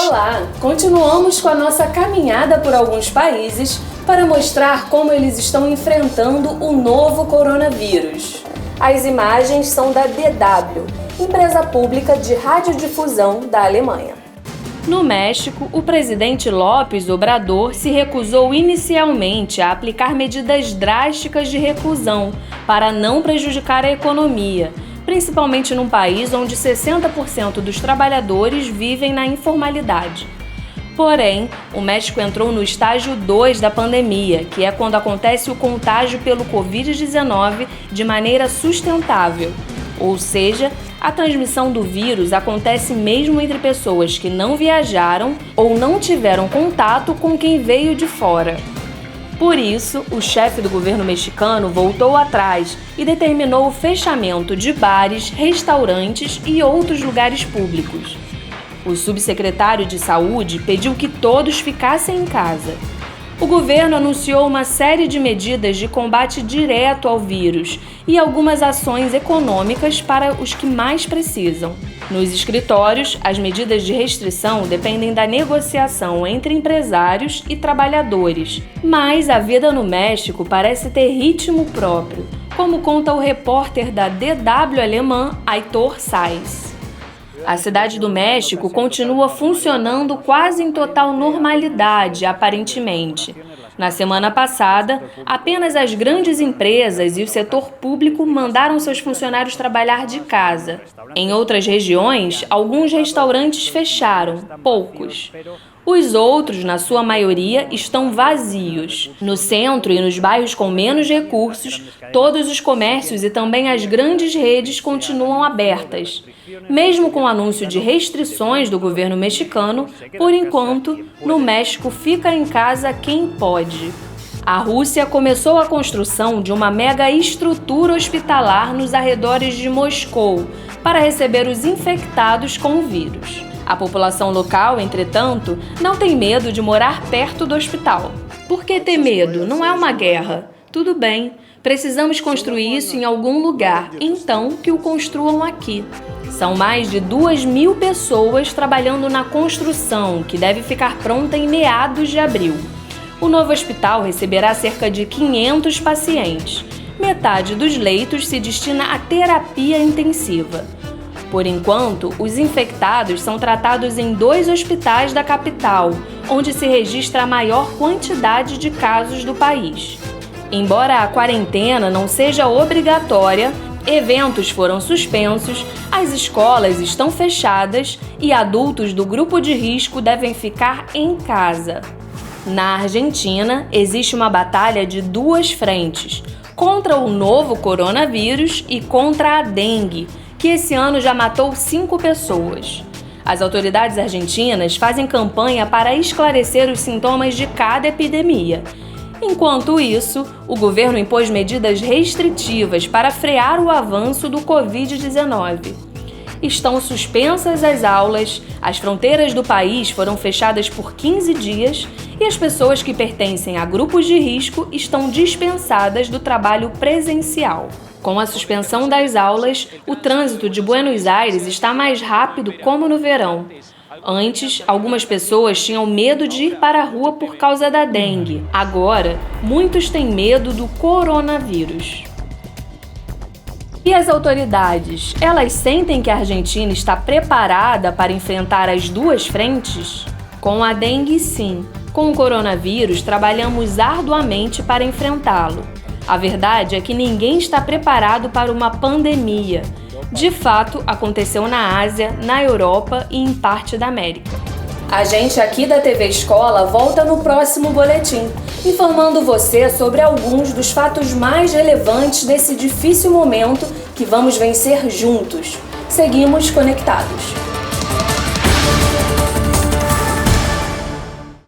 Olá! Continuamos com a nossa caminhada por alguns países para mostrar como eles estão enfrentando o novo coronavírus. As imagens são da DW, empresa pública de radiodifusão da Alemanha. No México, o presidente López Obrador se recusou inicialmente a aplicar medidas drásticas de reclusão para não prejudicar a economia, principalmente num país onde 60% dos trabalhadores vivem na informalidade. Porém, o México entrou no estágio 2 da pandemia, que é quando acontece o contágio pelo Covid-19 de maneira sustentável, ou seja, a transmissão do vírus acontece mesmo entre pessoas que não viajaram ou não tiveram contato com quem veio de fora. Por isso, o chefe do governo mexicano voltou atrás e determinou o fechamento de bares, restaurantes e outros lugares públicos. O subsecretário de Saúde pediu que todos ficassem em casa. O governo anunciou uma série de medidas de combate direto ao vírus e algumas ações econômicas para os que mais precisam. Nos escritórios, as medidas de restrição dependem da negociação entre empresários e trabalhadores, mas a vida no México parece ter ritmo próprio, como conta o repórter da DW alemã Aitor Sais. A cidade do México continua funcionando quase em total normalidade, aparentemente. Na semana passada, apenas as grandes empresas e o setor público mandaram seus funcionários trabalhar de casa. Em outras regiões, alguns restaurantes fecharam, poucos. Os outros, na sua maioria, estão vazios. No centro e nos bairros com menos recursos, todos os comércios e também as grandes redes continuam abertas. Mesmo com o anúncio de restrições do governo mexicano, por enquanto, no México fica em casa quem pode. A Rússia começou a construção de uma mega estrutura hospitalar nos arredores de Moscou para receber os infectados com o vírus. A população local, entretanto, não tem medo de morar perto do hospital. Por que ter medo? Não é uma guerra. Tudo bem, precisamos construir isso em algum lugar, então que o construam aqui. São mais de 2.000 pessoas trabalhando na construção, que deve ficar pronta em meados de abril. O novo hospital receberá cerca de 500 pacientes. Metade dos leitos se destina à terapia intensiva. Por enquanto, os infectados são tratados em 2 hospitais da capital, onde se registra a maior quantidade de casos do país. Embora a quarentena não seja obrigatória, eventos foram suspensos, as escolas estão fechadas e adultos do grupo de risco devem ficar em casa. Na Argentina, existe uma batalha de 2 frentes, contra o novo coronavírus e contra a dengue, que esse ano já matou 5 pessoas. As autoridades argentinas fazem campanha para esclarecer os sintomas de cada epidemia. Enquanto isso, o governo impôs medidas restritivas para frear o avanço do Covid-19. Estão suspensas as aulas, as fronteiras do país foram fechadas por 15 dias e as pessoas que pertencem a grupos de risco estão dispensadas do trabalho presencial. Com a suspensão das aulas, o trânsito de Buenos Aires está mais rápido como no verão. Antes, algumas pessoas tinham medo de ir para a rua por causa da dengue. Agora, muitos têm medo do coronavírus. E as autoridades, elas sentem que a Argentina está preparada para enfrentar as 2 frentes? Com a dengue, sim. Com o coronavírus, trabalhamos arduamente para enfrentá-lo. A verdade é que ninguém está preparado para uma pandemia. De fato, aconteceu na Ásia, na Europa e em parte da América. A gente aqui da TV Escola volta no próximo boletim, informando você sobre alguns dos fatos mais relevantes desse difícil momento que vamos vencer juntos. Seguimos conectados.